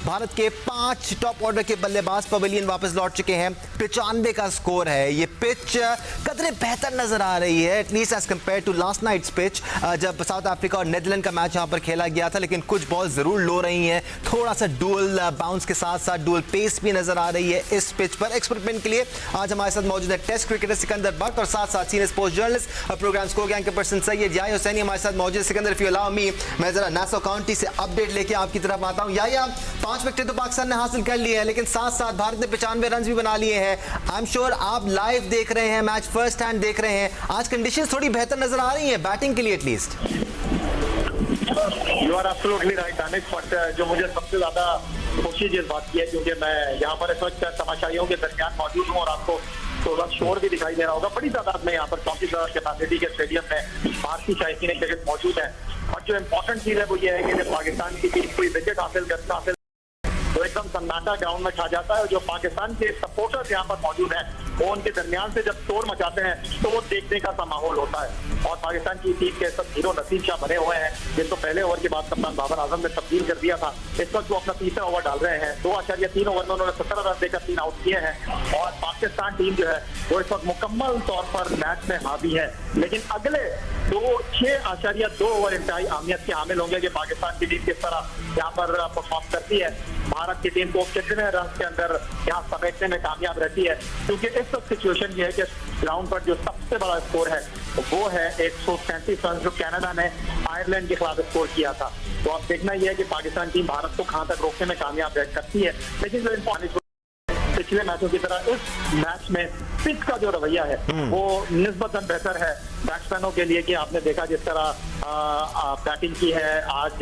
भारत के 5 top order के बल्लेबाज पवेलियन वापस लौट चुके हैं। 95 का स्कोर है। ये पिच कदरे बेहतर नजर आ रही है, at least as compared to last night's pitch, जब साउथ अफ्रीका और नेदरलैंड का मैच यहां पर खेला गया था। लेकिन कुछ बॉल जरूर लो रही हैं, थोड़ा सा डुअल बाउंस के साथ साथ डुअल पेस भी नजर आ रही है इस पिच पर। एक्सपेरिमेंट के लिए आज हमारे साथ मौजूद है टेस्ट क्रिकेटर सिकंदर बख्त और साथ साथ senior sports journalist programme score anchor person Syed Yahya Hussaini हमारे साथ मौजूद। Sikandar, if you allow me, मैं जरा नासौ काउंटी से अपडेट लेके आपकी तरफ आता हूं। याह्या, 5 विकेट तो पाकिस्तान ने हासिल कर लिए हैं, लेकिन साथ साथ भारत ने 95 रन भी बना लिए हैं। आई एम श्योर आप लाइव देख रहे हैं, मैच फर्स्ट हैंड देख रहे हैं। आज कंडीशंस थोड़ी बेहतर नजर आ रही हैं बैटिंग के लिए at least. You are absolutely right Danish, but जो मुझे सबसे ज्यादा खुशी इस बात की है क्योंकि मैं यहाँ पर इस वक्त तमाशाइयों के दरमियान मौजूद हूँ और आपको थोड़ा शोर भी दिखाई दे रहा होगा। बड़ी तादाद में यहाँ पर 34,000 कैपेसिटी के स्टेडियम में भारतीय शायकीन क्रिकेट मौजूद है। और जो इम्पोर्टेंट चीज है वो ये है कि जब पाकिस्तान की टीम कोई विकेट हासिल तो एकदम सन्नाटा ग्राउंड में छा जाता है। जो पाकिस्तान के सपोर्टर्स यहाँ पर मौजूद हैं वो उनके दरमियान से जब शोर मचाते हैं तो वो देखने का सा माहौल होता है। और पाकिस्तान की टीम के सब हीरो नसीम शाह बने हुए हैं, जिनको पहले ओवर के बाद कप्तान बाबर आजम ने तब्दील कर दिया था। इस वक्त वो अपना तीसरा ओवर डाल रहे हैं। 2.3 ओवर में उन्होंने 17 रन देकर 3 आउट किए हैं। और पाकिस्तान टीम जो है वो इस वक्त मुकम्मल तौर पर मैच में हावी है। लेकिन अगले 6.2 ओवर इंतहाई अहमियत के हामिल होंगे कि पाकिस्तान की टीम किस तरह यहाँ पर परफॉर्म करती है। भारत की टीम को कितने रन के अंदर यहाँ समेटने में कामयाब रहती है, क्योंकि इस वक्त सिचुएशन ये है कि ग्राउंड पर जो सबसे बड़ा स्कोर है वो है 137 रन जो कनाडा ने आयरलैंड के खिलाफ स्कोर किया था। तो अब देखना यह है कि पाकिस्तान टीम भारत को कहां तक रोकने में कामयाब करती है। लेकिन जो इम्पोर्टेंट पिछले मैचों की तरह इस मैच में पिच का जो रवैया है वो निस्बतन बेहतर है बैट्समैनों के लिए। कि आपने देखा जिस तरह बैटिंग की है आज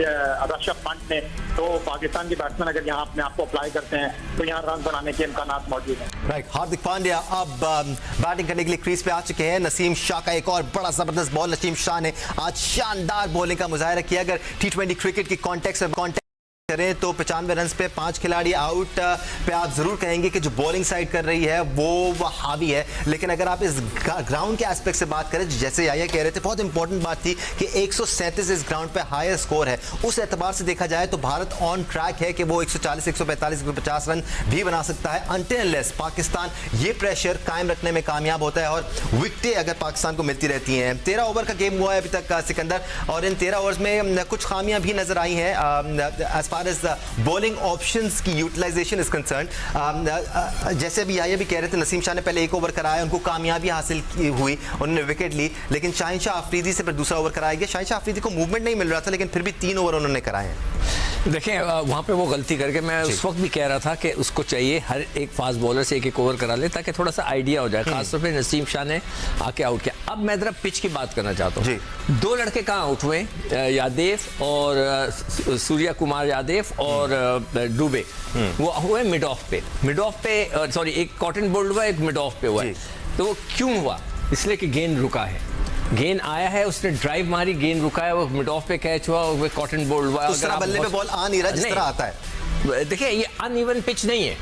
ऋषभ पंत ने, तो पाकिस्तान के बैट्समैन अगर यहाँ अपने आप को अप्लाई करते हैं तो यहाँ रन बनाने के इम्कानात मौजूद हैं। राइट, हार्दिक पांड्या अब बैटिंग करने के लिए क्रीज पे आ चुके हैं। नसीम शाह का एक और बड़ा जबरदस्त बॉल, नसीम शाह ने आज शानदार बॉलिंग का मुजाहिरा किया। अगर T20 क्रिकेट की कॉन्टेक्स्ट करें तो 95 रन पे 5 खिलाड़ी आउट पे आप जरूर कहेंगे कि जो बॉलिंग साइड कर रही है वो हावी है। लेकिन अगर आप इस ग्राउंड के एस्पेक्ट से बात करें, जैसे याह्या कह रहे थे, बहुत इंपॉर्टेंट बात थी कि 137 इस ग्राउंड पे हायर स्कोर है। उस एतबार से देखा जाए तो भारत ऑन ट्रैक है कि वो 140, 145, 150 रन भी बना सकता है अनटिल अनलेस पाकिस्तान ये प्रेशर कायम रखने में कामयाब होता है और विकेटें अगर पाकिस्तान को मिलती रहती हैं। 13 ओवर का गेम हुआ है अभी तक सिकंदर, और इन 13 ओवर्स में कुछ खामियां भी नजर आई हैं बॉलिंग ऑप्शंस की यूटिलाइजेशन इज कंसर्न। जैसे अभी याह्या भी कह रहे थे, नसीम शाह ने पहले 1 ओवर कराया, उनको कामयाबी हासिल हुई, उन्होंने विकेट ली। लेकिन शाहिनशाह अफरीदी से फिर दूसरा ओवर कराया गया। शाहिनशाह अफरीदी को मूवमेंट नहीं मिल रहा था, लेकिन फिर भी 3 ओवर उन्होंने कराए हैं। देखें वहाँ पे वो गलती करके मैं उस वक्त भी कह रहा था कि उसको चाहिए हर एक फास्ट बॉलर से 1-1 ओवर करा ले ताकि थोड़ा सा आइडिया हो जाए। खासतौर पे नसीम शाह ने आके आउट किया। अब मैं जरा पिच की बात करना चाहता हूँ। 2 लड़के कहाँ आउट हुए, यादेव और सूर्या कुमार यादव और डुबे, वो हुए मिड ऑफ पे सॉरी एक कॉटन बोल्ड हुआ, एक मिड ऑफ पे हुआ है। तो वो क्यों हुआ? इसलिए कि गेंद रुका है, गेंद आया है, उसने ड्राइव मारी, गेंद रुका है, वो मिड ऑफ पे कैच हुआ, वो कॉटन बोल्ड हुआ। उस तरह बल्ले पे बॉल आ नहीं रहा जिस तरह आता है। देखिए ये अनइवन पिच नहीं है,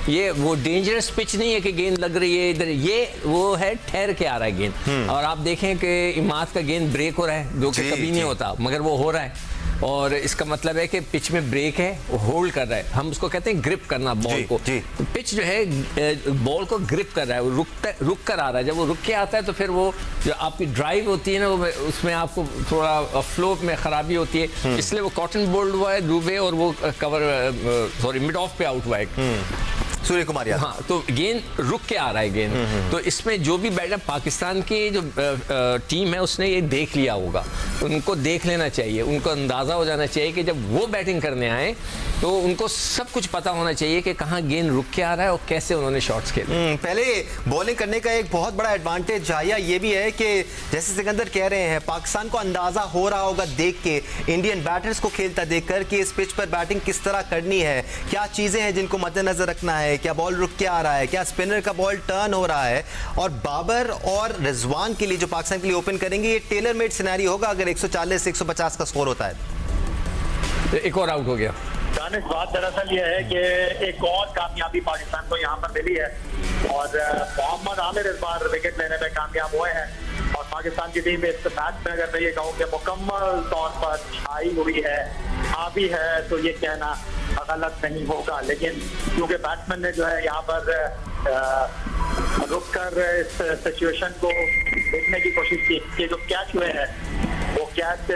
ये वो डेंजरस पिच नहीं है कि गेंद लग रही है इधर, ये वो है ठहर के आ रहा है गेंद। और आप देखें कि इमाद का गेंद ब्रेक हो रहा है जो कि कभी नहीं होता, मगर वो हो रहा है। और इसका मतलब है कि पिच में ब्रेक है, होल्ड कर रहा है। हम उसको कहते हैं ग्रिप करना बॉल को। तो पिच जो है बॉल को ग्रिप कर रहा है, वो रुक कर आ रहा है। जब वो रुक के आता है तो फिर वो जो आपकी ड्राइव होती है ना, वो उसमें आपको थोड़ा फ्लो में खराबी होती है। इसलिए वो कॉटन बोल्ड हुआ है डूबे, और वो सॉरी मिड ऑफ पे आउट हुआ है सूर्य कुमार यादव। हाँ, तो गेंद रुक के आ रहा है गेंद। तो इसमें जो भी बैटर पाकिस्तान की जो टीम है उसने ये देख लिया होगा, उनको देख लेना चाहिए, उनको अंदाजा हो जाना चाहिए कि जब वो बैटिंग करने आए तो उनको सब कुछ पता होना चाहिए कि कहाँ गेंद रुक के आ रहा है और कैसे उन्होंने शॉट्स खेले। पहले बॉलिंग करने का एक बहुत बड़ा एडवांटेज याह्या ये भी है कि जैसे सिकंदर कह रहे हैं, पाकिस्तान को अंदाजा हो रहा होगा देख के, इंडियन बैटर्स को खेलता देखकर कि इस पिच पर बैटिंग किस तरह करनी है, क्या चीजें हैं जिनको मद्देनजर रखना है, क्या बॉल रुक के आ रहा है, क्या स्पिनर का बॉल टर्न हो रहा है। और बाबर और रिजवान के लिए जो पाकिस्तान के लिए ओपन करेंगे, ये टेलर मेड सिनेरियो होगा अगर 140 150 का स्कोर होता है। एक और आउट हो गया। दानिश, बात दरअसल ये है कि एक और कामयाबी पाकिस्तान को यहाँ पर मिली है और मोहम्मद आमिर इस बार विकेट लेने में कामयाब हुए हैं। और पाकिस्तान की टीम इस मैच में अगर मैं ये कहूँ कि मुकम्मल तौर पर छाई हुई है, हावी है, तो ये कहना गलत नहीं होगा, लेकिन क्योंकि बैट्समैन ने जो है यहाँ पर रुक कर इस सिचुएशन को देखने की कोशिश की कि जो कैच हुए हैं वो कैच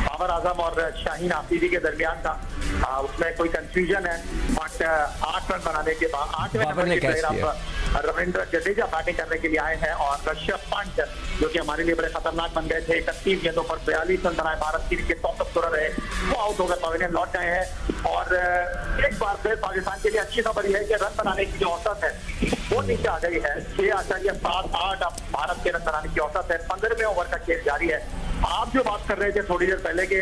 बाबर आजम और शाहीन आफरीदी के दरमियान था। उसमें कोई कंफ्यूजन है, बट 8 रन बनाने के बाद 8वें नंबर के प्लेयर अब रविंद्र जडेजा बैटिंग करने के लिए आए हैं और ऋषभ पंत जो कि हमारे लिए बड़े खतरनाक बन गए थे, 31 गेंदों पर 42 रन बनाए, भारत टीम के टॉप स्कोरर रहे, वो आउट होकर पवेलियन लौट गए हैं। और एक बार फिर पाकिस्तान के लिए अच्छी खबर यह है कि रन बनाने की जो औसत है वो नीचे आ गई है, 6.7-8 अब भारत के रन बनाने की औसत है। 15वें ओवर का खेल जारी है। आप जो बात कर रहे थे थोड़ी देर पहले के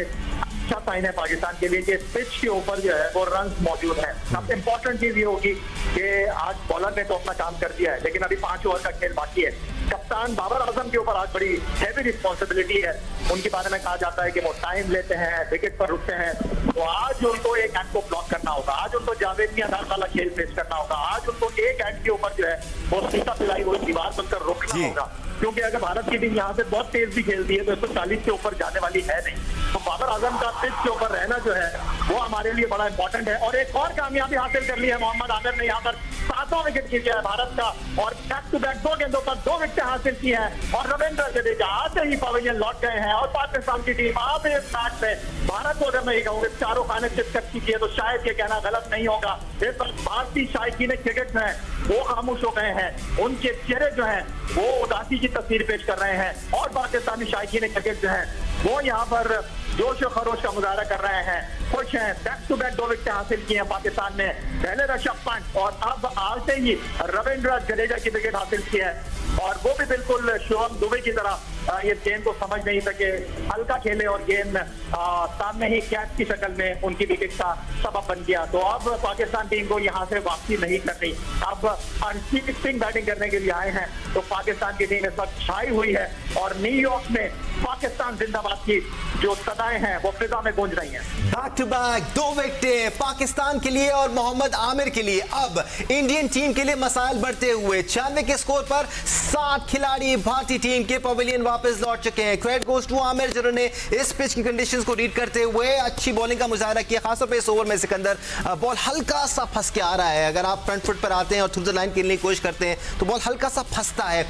अच्छा साइन है पाकिस्तान के लिए कि पिच के ऊपर जो है वो रन मौजूद है। सबसे इंपॉर्टेंट चीज ये होगी कि आज बॉलर ने तो अपना काम कर दिया है, लेकिन अभी 5 ओवर का खेल बाकी है। कप्तान बाबर आजम के ऊपर आज बड़ी हैवी रिस्पॉन्सिबिलिटी है। उनके बारे में कहा जाता है कि वो टाइम लेते हैं, विकेट पर रुकते हैं, तो आज उनको एक एंड को ब्लॉक करना होगा, आज उनको जावेद मियांदाद वाला खेल पेश करना होगा, आज उनको एक एंड के ऊपर जो है वो सीधा पिलाई हुई दीवार बनकर रोकना होगा, क्योंकि अगर भारत की टीम यहाँ से बहुत तेज भी खेलती है तो 140 के ऊपर जाने वाली है नहीं। तो बाबर आजम का पिच के ऊपर रहना जो है वो हमारे लिए बड़ा इंपॉर्टेंट है। और एक और कामयाबी हासिल कर ली है मोहम्मद आमिर ने, यहाँ पर 7वां विकेट खींचा है भारत का और बैक टू बैक 2 गेंदों पर 2 विकेट हासिल की है। और रविंद्र जडेजा आते ही पवेलियन लौट गए हैं और पाकिस्तान की टीम आप इस मैच में भारत को अगर मैं ये कहूँगा चारों खाने शिरकत की है तो शायद ये कहना गलत नहीं होगा। इस वक्त भारतीय शायकीन क्रिकेट में वो खामोश हो गए हैं, उनके चेहरे जो हैं वो उदासी की तस्वीर पेश कर रहे हैं और पाकिस्तानी शायकीन क्रिकेट जो है वो यहाँ पर जोश और खरोश का मुजाहरा कर रहे हैं, खुश हैं। बैक टू बैक 2 विकेट हासिल किए हैं पाकिस्तान ने, पहले ऋषभ पंत और अब आते ही रविंद्र जडेजा की विकेट हासिल की है और वो भी बिल्कुल शुभम दुबे की तरह इस गेंद को समझ नहीं सके, हल्का खेले और गेंद सामने ही कैच की शक्ल में उनकी विकेट का सबब बन गया। तो अब पाकिस्तान टीम को यहाँ से वापसी नहीं करनी, अब अनसीटिंग बैटिंग करने के लिए आए हैं। तो पाकिस्तान की टीम इस वक्त छाई हुई है और न्यूयॉर्क में पाकिस्तान जिंदाबाद की जो सदाएं हैं वो फिजा में गूंज रही हैं। Back to back 2 wicket Pakistan के लिए और मोहम्मद आमिर के लिए। अब इंडियन टीम के लिए मसाइल बढ़ते हुए 96 के स्कोर पर 7 खिलाड़ी भारतीय टीम के पवेलियन वापस लौट चुके हैं। क्रेडिट गोज टू आमिर जिन्होंने इस पिच की कंडीशंस को रीड करते हुए अच्छी बॉलिंग का मुजाहरा किया, खासतौर पे इस ओवर में सिकंदर बॉल हल्का सा फंस के आ रहा है। अगर आप फ्रंट फुट पर आते हैं और थ्रू द लाइन खेलने की कोशिश करते हैं तो बॉल हल्का सा फंसता है।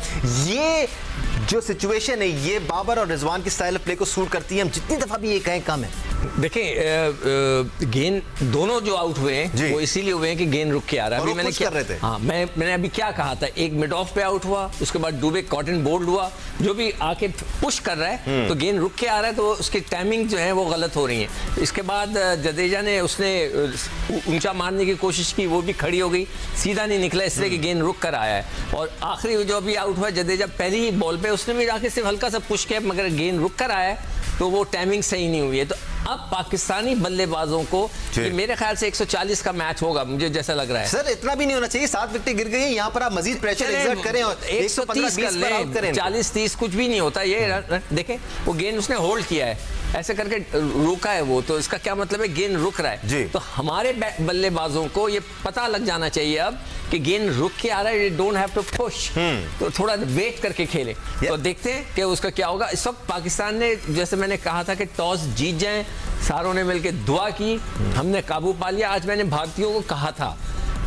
ये जो सिचुएशन है ये बाबर और रिजवान की स्टाइल ऑफ प्ले को सूट करती है, हम जितनी दफा भी ये कहें कम है। देखिए गेंद दोनों जो आउट हुए हैं वो इसीलिए हुए हैं कि गेंद रुक के आ रहा है। अभी मैंने क्या कर रहे थे, हाँ मैंने अभी क्या कहा था, एक मिड ऑफ पे आउट हुआ, उसके बाद डुबे कॉटन बोल्ड हुआ, जो भी आके पुश कर रहा है तो गेंद रुक के आ रहा है तो उसकी टाइमिंग जो है वो गलत हो रही है। इसके बाद जडेजा ने उसने ऊंचा मारने की कोशिश की, वो भी खड़ी हो गई, सीधा नहीं निकला, इसलिए कि गेंद रुक कर आया है। और आखिरी जो अभी आउट हुआ जडेजा पहली ही बॉल पे उसने भी आके सिर्फ हल्का सा पुश किया, मगर गेंद रुक कर आया है तो वो टाइमिंग सही नहीं हुई है। तो अब पाकिस्तानी बल्लेबाजों को मेरे ख्याल से 140 का मैच होगा, मुझे जैसा लग रहा है। सर इतना भी नहीं होना चाहिए, 7 विकेट गिर गई हैं, यहाँ पर आप मजीद प्रेशर एक्सर्ट करें और 130 कर लें, 40-30 कुछ भी नहीं होता। ये देखें वो गेंद उसने होल्ड किया है, ऐसे करके रोका है वो, तो इसका क्या मतलब है गेंद रुक रहा है। तो हमारे बल्लेबाजों को ये पता लग जाना चाहिए अब कि गेंद रुक के आ रहा है, डोंट हैव टू पुश, तो थोड़ा वेट करके खेले। तो देखते हैं कि उसका क्या होगा। इस वक्त पाकिस्तान ने, जैसे मैंने कहा था कि टॉस जीत जाएं, सारों ने मिलकर दुआ की, हमने काबू पा लिया। आज मैंने भारतीयों को कहा था,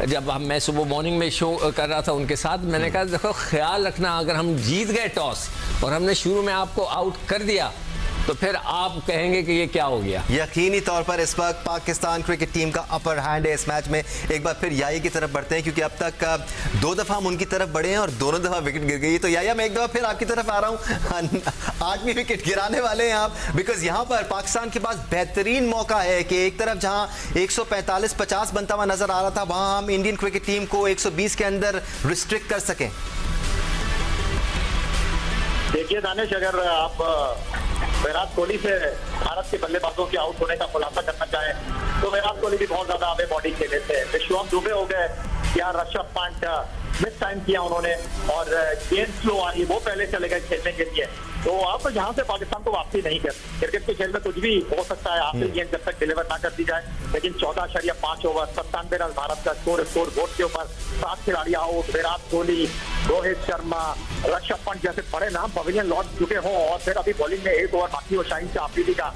जब मैं सुबह मॉर्निंग में शो कर रहा था उनके साथ, मैंने कहा देखो ख्याल रखना, अगर हम जीत गए टॉस और हमने शुरू में आपको आउट कर दिया तो फिर आप कहेंगे कि ये क्या हो गया। यकीनी तौर पर इस वक्त पाकिस्तान क्रिकेट टीम का अपर हैंड है इस मैच में। एक बार फिर याया की तरफ बढ़ते हैं, क्योंकि अब तक 2 दफा हम उनकी तरफ बढ़े हैं और दोनों दफा विकेट गिर गई। तो याया मैं एक दफा फिर आपकी तरफ आ रहा हूं, 8वीं विकेट गिराने वाले हैं आप, बिकॉज यहां पर पाकिस्तान के पास बेहतरीन मौका है कि एक तरफ जहां 145-50 बनता हुआ नजर आ रहा था, वहां हम इंडियन क्रिकेट टीम को 120 के अंदर रिस्ट्रिक्ट कर सकें। देखिए दानिश, अगर आप विराट कोहली से भारत के बल्लेबाजों के आउट होने का खुलासा करना चाहें तो विराट कोहली भी बहुत ज्यादा अवे बॉडी खेले थे। शुभम दुबे हो गए या ऋषभ पंत, मिस टाइम किया उन्होंने और गेंद स्लो आई, वो पहले चले गए खेलने के लिए। तो आप यहाँ से पाकिस्तान को वापसी नहीं कर, क्रिकेट के खेल में कुछ भी हो सकता है, आखिरी गेंद जब तक डिलीवर ना कर दी जाए। लेकिन 14.5 ओवर 97 रन भारत का स्कोर बोर्ड के ऊपर, 7 खिलाड़ी आउट, विराट कोहली, रोहित शर्मा, ऋषभ पंत जैसे बड़े नाम पवेलियन लौट चुके हों और फिर अभी बॉलिंग में 1 ओवर बाकी हो शाहीन आफरीदी का,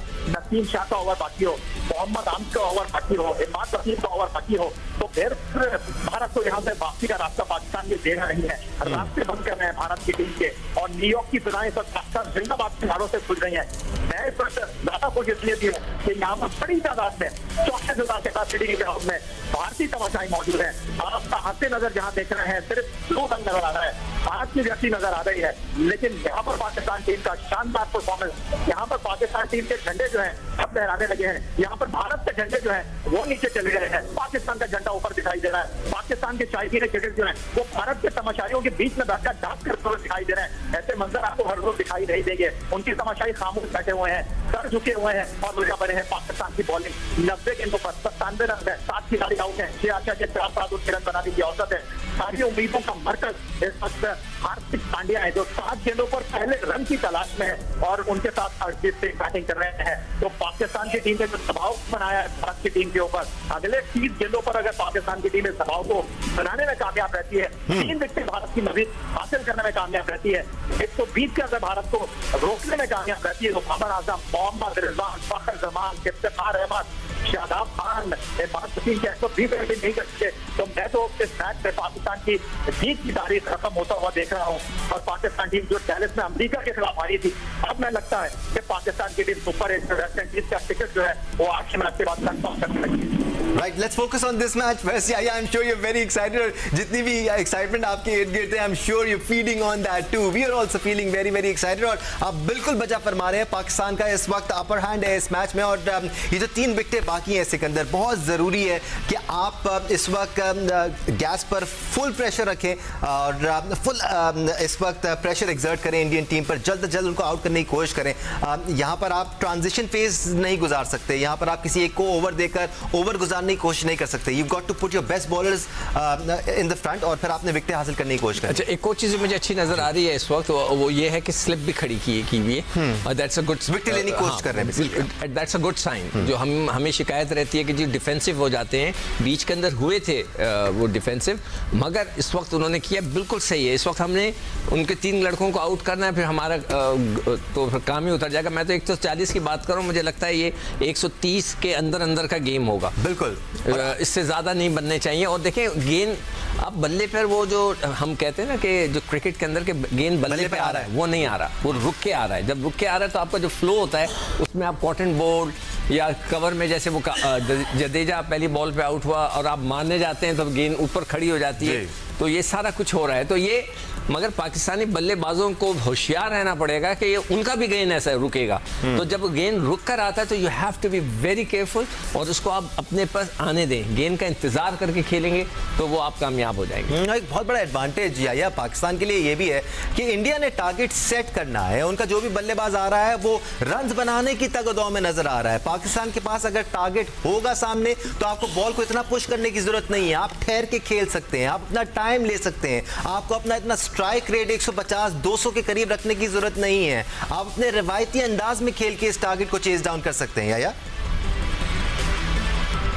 नसीम शाह का ओवर बाकी हो, मोहम्मद आमिर का ओवर बाकी हो, इमाद वसीम का ओवर बाकी हो, तो फिर भारत को यहाँ से वापसी का रास्ता पाकिस्तान ये देना नहीं है। रास्ते बंद कर रहे हैं भारत की टीम के, और न्यूयॉर्क की फिजाएं इस वक्त पाकिस्तान जिंदाबाद के नारों से खुल रही है। मैं इस वक्त ज्यादा खुश इसलिए भी हूँ कि यहाँ पर बड़ी तादाद में 34,000 कैपेसिटी के ग्राउंड में भारतीय तमाशाई मौजूद है। आपका हाथे नजर जहाँ देख रहे हैं सिर्फ 2 रंग नजर आ रहा है, भारत की व्यक्ति नजर आ रही है, लेकिन यहाँ पर पाकिस्तान टीम का शानदार परफॉर्मेंस, यहाँ पर पाकिस्तान टीम के झंडे जो है अब लहराने लगे हैं, यहाँ पर भारत के झंडे जो है वो नीचे चले गए हैं, पाकिस्तान का झंडा ऊपर दिखाई दे रहा है। पाकिस्तान के शायकीन क्रिकेट जो है वो भारत के तमाशाइयों के बीच में बैठकर डांस करते हुए दिखाई दे रहे हैं। ऐसे मंजर आपको हर रोज दिखाई नहीं देंगे। उनकी तमाशाई खामोश बैठे हुए हैं, सर झुके हुए हैं और उल्टा बने हैं। पाकिस्तान की बॉलिंग 90 गेंदों पर 97 रन है, 7 खिलाड़ी आउट है, 6 आशा के 4 रन बनाने की औसत है। सारी उम्मीदों का मरकज इस वक्त हार्दिक पांड्या है, जो 7 गेंदों पर पहले रन की तलाश में है और उनके साथ हरजीत सिंह बैटिंग कर रहे हैं। तो पाकिस्तान की टीम ने जो दबाव बनाया है भारत की टीम के ऊपर, अगले 30 गेंदों पर अगर पाकिस्तान की टीम इस दबाव को बनाने में कामयाब रहती है, 3 विकेट भारत की मजीद हासिल करने में कामयाब रहती है, 120 का अगर भारत को रोकने में कामयाब रहती है, तो बाबर आजम, मोहम्मद रिजवान, फखर जमान, इफ्तिखार अहमद, शादाब खान, इमाद वसीम के 120 रन नहीं कर सके, तो मैं तो इस मैच में पाकिस्तान की जीत की तारीख खत्म होता हुआ देख रहा हूँ। और पाकिस्तान टीम जो डैलस में अमेरिका के खिलाफ हारी थी, अब मैं लगता है कि पाकिस्तान की टीम सुपर 8 वेस्ट इंडीज का टिकट जो है वो 8 के मैच के बाद कंफर्म करने लगी है। Right, let's focus on this match. वैसे I'm sure you're very excited. और जितनी भी excitement आपके इर्द गिर्द है, I'm sure you're feeding on that too. We are also feeling very very excited. और आप बिल्कुल बजा फरमा रहे हैं, पाकिस्तान का इस वक्त अपर हैंड है इस मैच में। और ये जो 3 विकेटें बाकी हैं सिकंदर, बहुत ज़रूरी है कि आप इस वक्त गैस पर फुल प्रेशर रखें और फुल इस वक्त प्रेशर एक्सर्ट करें इंडियन टीम पर, जल्द से जल्द उनको आउट करने की कोशिश करें। यहाँ पर आप ट्रांजिशन फेज नहीं गुजार सकते, यहाँ पर आप किसी एक को ओवर देकर ओवर गुजारने की कोशिश नहीं कर सकते। You got to put your best bowlers in the front और फिर आपने विकेट हासिल करने की कोशिश करें। अच्छा, एक और चीज मुझे अच्छी नजर आ रही है इस वक्त, वो ये है कि स्लिप भी खड़ी की हुई है, और दैट्स अ गुड, विकेट लेने की कोशिश कर रहे हैं, दैट्स अ गुड साइन। जो हमें शिकायत रहती है कि जो डिफेंसिव हो जाते हैं, बीच के अंदर हुए थे वो डिफेंसिव, मगर इस वक्त उन्होंने किया बिल्कुल सही है। इस वक्त हमने उनके 3 लड़कों को आउट करना है, फिर हमारा तो फिर काम ही उतर जाएगा। मैं तो 140 की बात करूं, मुझे लगता है ये 130 के अंदर का गेम होगा, बिल्कुल इससे ज्यादा नहीं बनने चाहिए। और देखें गेंद अब बल्ले पर, वो जो हम कहते हैं ना कि जो क्रिकेट के अंदर के गेंद बल्ले पे आ रहा है, वो नहीं आ रहा, वो रुक के आ रहा है। जब रुक के आ रहा है तो आपका जो फ्लो होता है उसमें आप कॉटन बॉल या कवर में, जैसे वो जडेजा पहली बॉल पे आउट हुआ और आप मारने जाते हैं तो गेंद ऊपर खड़ी हो जाती है, तो ये सारा कुछ हो रहा है। तो ये मगर पाकिस्तानी बल्लेबाजों को होशियार रहना पड़ेगा कि ये उनका भी गेंद ऐसा रुकेगा, तो जब गेंद रुक कर आता है तो you have to be very careful और उसको आप अपने पास आने दें, गेंद का इंतजार करके खेलेंगे तो वो आप कामयाब हो जाएंगे। एक बहुत बड़ा एडवांटेज या पाकिस्तान के लिए ये भी है कि इंडिया ने टारगेट सेट करना है, उनका जो भी बल्लेबाज आ रहा है वो रन्स बनाने की तगदौ में नजर आ रहा है। पाकिस्तान के पास अगर टारगेट होगा सामने तो आपको बॉल को इतना पुश करने की जरूरत नहीं है, आप ठहर के खेल सकते हैं, आप अपना टाइम ले सकते हैं, आपको अपना इतना स्ट्राइक रेट 150-200 के करीब रखने की जरूरत नहीं है, आप अपने रिवायती अंदाज में खेल के इस टारगेट को चेज डाउन कर सकते हैं। या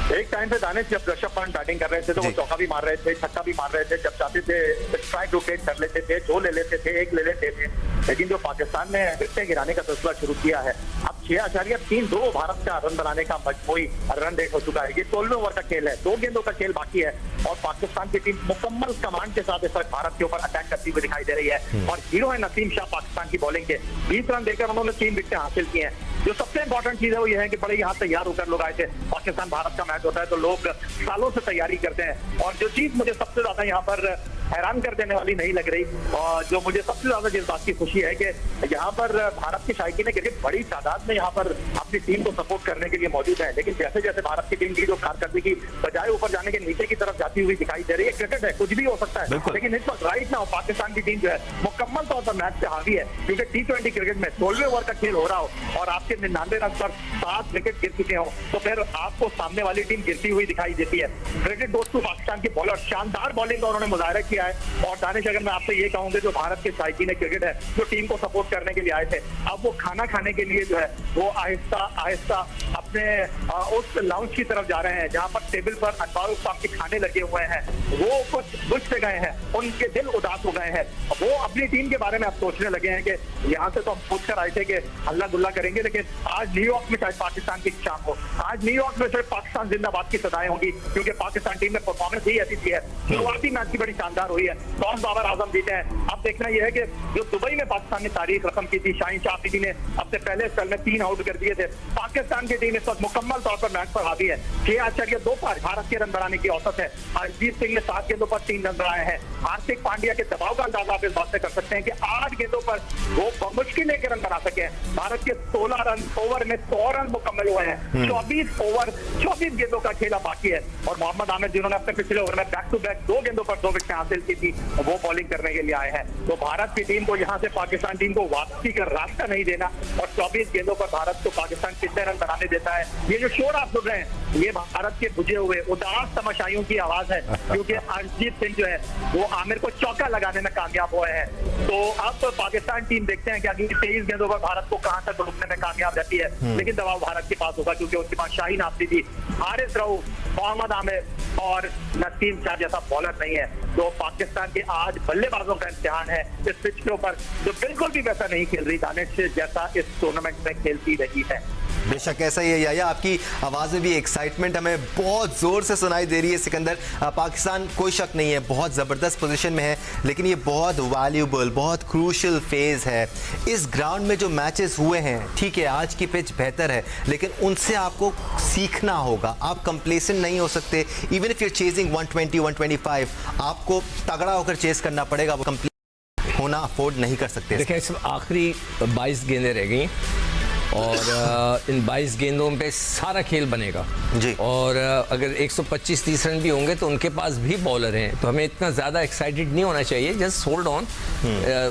एक टाइम पे दानिश जब ऋषभ पंत बैटिंग कर रहे थे तो वो चौका भी मार रहे थे, छक्का भी मार रहे थे, जब चाहते थे स्ट्राइक रोटेट कर लेते थे, 2 ले लेते थे, 1 ले लेते थे। लेकिन जो पाकिस्तान ने विकेट गिराने का सिलसिला शुरू किया है, अब 6.32 भारत का रन बनाने का मजमूई रन रेट हो चुका है। ये 16वें ओवर का खेल है, 2 गेंदों का खेल बाकी है और पाकिस्तान की टीम मुकम्मल कमांड के साथ इस वक्त भारत के ऊपर अटैक करती हुई दिखाई दे रही है। और हीरो है नसीम शाह पाकिस्तान की बॉलिंग के, 20 रन देकर उन्होंने 3 विकेटें हासिल की हैं। जो सबसे इंपॉर्टेंट चीज है वो ये है कि बड़े यहाँ तैयार होकर लोग आए थे। पाकिस्तान भारत का मैच होता है तो लोग सालों से तैयारी करते हैं, और जो चीज मुझे सबसे ज्यादा यहाँ पर हैरान कर देने वाली नहीं लग रही, और जो मुझे सबसे ज्यादा जिस बात की खुशी है कि यहाँ पर भारत के शायकीन क्रिकेट बड़ी तादाद में यहाँ पर अपनी टीम को सपोर्ट करने के लिए मौजूद है। लेकिन जैसे जैसे भारत की टीम की जो कारकर्दगी बजाय ऊपर जाने के नीचे की तरफ जाती हुई दिखाई दे रही है, क्रिकेट है कुछ भी हो सकता है, लेकिन इस वक्त राइट नाउ पाकिस्तान की टीम जो है मुकम्मल तौर पर मैच पे हावी है, क्योंकि T20 क्रिकेट में 16वें ओवर का खेल हो रहा हो और आपके 99 रन पर 7 विकेट गिर चुके हो, तो फिर आपको सामने वाली टीम गिरती हुई दिखाई देती है। क्रेडिट गोज टू पाकिस्तान की बॉलर, शानदार बॉलिंग का उन्होंने मुजाहरा किया है। और दानिश, अगर मैं आपसे ये कहूंगा, जो भारत के शायकीन क्रिकेट है जो टीम को सपोर्ट करने के लिए आए थे, अब वो खाना खाने के लिए जो है वो आहिस्ता आहिस्ता अपने उस लाउंज की तरफ जा रहे हैं जहां पर टेबल पर अनवर साहब के खाने लगे हुए हैं, वो कुछ बुझ से गए हैं, उनके दिल उदास हो गए हैं। वो अपनी टीम के बारे में अब सोचने लगे हैं कि यहाँ से तो हम पूछ कर आए थे कि हल्ला गुल्ला करेंगे, लेकिन आज न्यूयॉर्क में शायद पाकिस्तान की शाम हो, आज न्यूयॉर्क में शायद पाकिस्तान जिंदाबाद की सदाएं होंगी, क्योंकि पाकिस्तान टीम में परफॉर्मेंस ही ऐसी थी है। शुरुआती मैच की बड़ी शानदार हुई है, टॉस बाबर आजम जीते हैं। अब देखना यह है कि जो दुबई में पाकिस्तान ने तारीख रकम की थी, शाहीन शाह अफरीदी ने अपने पहले स्पेल में 3 आउट कर दिए थे। पाकिस्तान की टीम इस वक्त मुकम्मल तौर पर मैच पर हावी है। 6.2 पर भारत के रन बनाने की औसत है। हरजीत सिंह ने 7 गेंदों पर 3 रन बनाए हैं। हार्दिक पांड्या के दबाव का अंदाजा आप इस बात से कर सकते हैं कि 8 गेंदों पर वो मुश्किल एक रन बना सके हैं। भारत के 16 रन ओवर में 100 रन मुकम्मल हुए हैं। 24 ओवर 24 गेंदों का खेला बाकी है और मोहम्मद आमिर जिन्होंने अपने पिछले ओवर में बैक टू बैक 2 गेंदों पर 2 विकेटें हासिल की थी, वो बॉलिंग करने के लिए आए हैं। तो भारत की टीम को यहाँ से पाकिस्तान टीम को वापसी का रास्ता नहीं देना और 24 गेंदों पर भारत को पाकिस्तान कितने रन बनाने देता है। ये जो शोर आप सुन रहे हैं, ये भारत के बुझे हुए उदास तमाशाइयों की आवाज है, क्योंकि हरजीत सिंह जो है वो आमिर को चौका लगाने में कामयाब हुए हैं। तो अब तो पाकिस्तान टीम देखते हैं कि अगली 23 गेंदों पर भारत को कहां तक रोकने में कामयाब रहती है, लेकिन दबाव भारत के पास होगा, क्योंकि उसके पास शाहीन अफरीदी, हारिस रऊफ, मोहम्मद आमिर और नसीम शाह जैसा बॉलर नहीं है। तो पाकिस्तान के आज बल्लेबाजों का इम्तिहान है इस पिच के ऊपर, जो बिल्कुल भी वैसा नहीं खेल रही दानिश जैसा इस टूर्नामेंट में खेलती रही है। बेशक ऐसा ही है याया, आपकी आवाज में भी एक्साइटमेंट हमें बहुत जोर से सुनाई दे रही है सिकंदर। पाकिस्तान कोई शक नहीं है बहुत ज़बरदस्त पोजीशन में है, लेकिन ये बहुत वैल्यूबल, बहुत क्रूशल फेज है। इस ग्राउंड में जो मैचेस हुए हैं, ठीक है आज की पिच बेहतर है, लेकिन उनसे आपको सीखना होगा। आप कंप्लेसेंट नहीं हो सकते। इवन इफ यू चेजिंग 120 125, आपको तगड़ा होकर चेस करना पड़ेगा, वो कंप्लीट होना अफोर्ड नहीं कर सकते। देखिए सिर्फ आखिरी 22 गेंदें रह गई और इन 22 गेंदों पे सारा खेल बनेगा जी। और अगर 125-30 रन भी होंगे तो उनके पास भी बॉलर हैं, तो हमें इतना ज़्यादा एक्साइटेड नहीं होना चाहिए। जस्ट होल्ड ऑन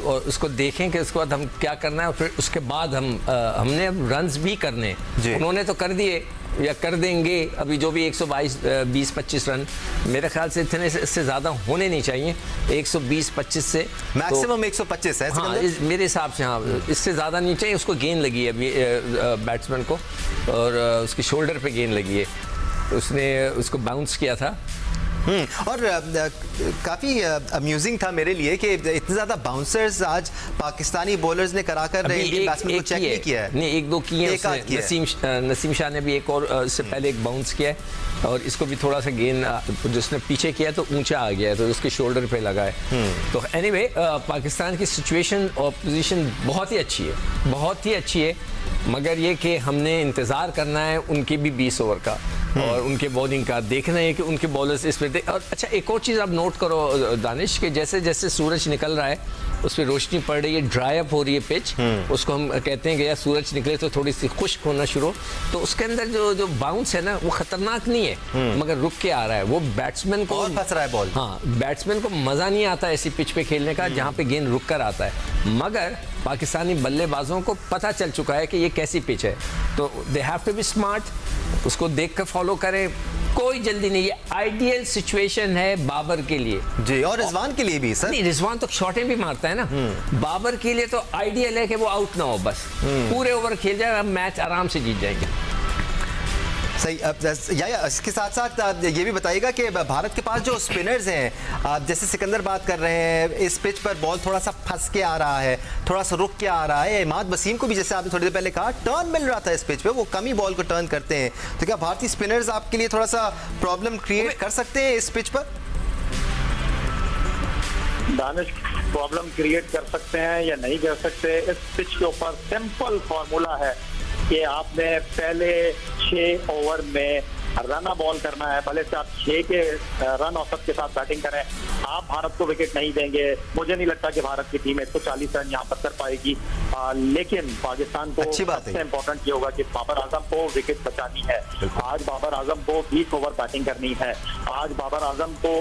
और उसको देखें कि उसके बाद हम क्या करना है, और फिर उसके बाद हमने रन्स भी करने, उन्होंने तो कर दिए या कर देंगे। अभी जो भी 122-20-25 रन मेरे ख्याल से इतने इससे ज़्यादा होने नहीं चाहिए। 120-25 से मैक्सिमम 125 है। हाँ, मेरे हिसाब से हाँ, इससे ज़्यादा नहीं चाहिए। उसको गेंद लगी है अभी बैट्समैन को, और उसकी शोल्डर पे गेंद लगी है, उसने उसको बाउंस किया था। और काफ़ी अम्यूजिंग था मेरे लिए कि इतने ज़्यादा बाउंसर्स आज पाकिस्तानी बॉलर्स ने कराकर बैट्समैन को चेक नहीं किया है। नहीं, 1-2 किए हैं। नसीम शाह ने भी एक और इससे पहले एक बाउंस किया है, और इसको भी थोड़ा सा गेंद जिसने पीछे किया तो ऊंचा आ गया है, तो उसके शोल्डर पे लगा है। तो एनीवे पाकिस्तान की सिचुएशन और पोजीशन बहुत ही अच्छी है, बहुत ही अच्छी है, मगर ये कि हमने इंतज़ार करना है उनकी भी 20 ओवर का और उनके बॉलिंग का देखना है कि उनके बॉलर्स इस पर। और अच्छा एक और चीज़ आप नोट करो दानिश, कि जैसे जैसे सूरज निकल रहा है उस पर रोशनी पड़ रही है, ड्राई अप हो रही है पिच, उसको हम कहते हैं कि यार सूरज निकले तो थोड़ी सी खुश्क होना शुरू, तो उसके अंदर जो बाउंस है ना वो खतरनाक नहीं है, मगर रुक के आ रहा है। वो बैट्समैन को फंस रहा है बॉल। हाँ, बैट्समैन को मज़ा नहीं आता ऐसी पिच पे खेलने का जहाँ पे गेंद रुक कर आता है, मगर पाकिस्तानी बल्लेबाजों को पता चल चुका है कि ये कैसी पिच है, तो they have to be smart, उसको देख कर फॉलो करें। कोई जल्दी नहीं, ये आइडियल सिचुएशन है बाबर के लिए जी, और रिजवान के लिए भी सर। नहीं, रिजवान तो शॉटें भी मारता है ना, बाबर के लिए तो आइडियल है कि वो आउट ना हो, बस पूरे ओवर खेल जाए, हम मैच आराम से जीत जाएंगे। सही। या इसके साथ साथ ये भी बताइएगा कि भारत के पास जो स्पिनर्स हैं, जैसे सिकंदर बात कर रहे हैं, इस पिच पर बॉल थोड़ा सा फंस के आ रहा है, थोड़ा सा रुक के आ रहा है। इमाद वसीम को भी जैसे आपने थोड़ी देर पहले कहा टर्न मिल रहा था इस पिच पे, वो कम ही बॉल को टर्न करते हैं, तो क्या भारतीय स्पिनर्स आपके लिए थोड़ा सा प्रॉब्लम क्रिएट कर सकते हैं इस पिच पर? दानिश प्रॉब्लम क्रिएट कर सकते हैं या नहीं कर सकते, इस पिच के ऊपर सिंपल फॉर्मूला है कि आपने पहले 6 ओवर में रन बॉल करना है, भले से आप 6 के रन औसत के साथ बैटिंग करें, आप भारत को विकेट नहीं देंगे। मुझे नहीं लगता कि भारत की टीम 140 रन यहाँ पर कर पाएगी, लेकिन पाकिस्तान को सबसे इम्पोर्टेंट ये होगा कि बाबर आजम को विकेट बचानी है। आज बाबर आजम को 20 ओवर बैटिंग करनी है। आज बाबर आजम को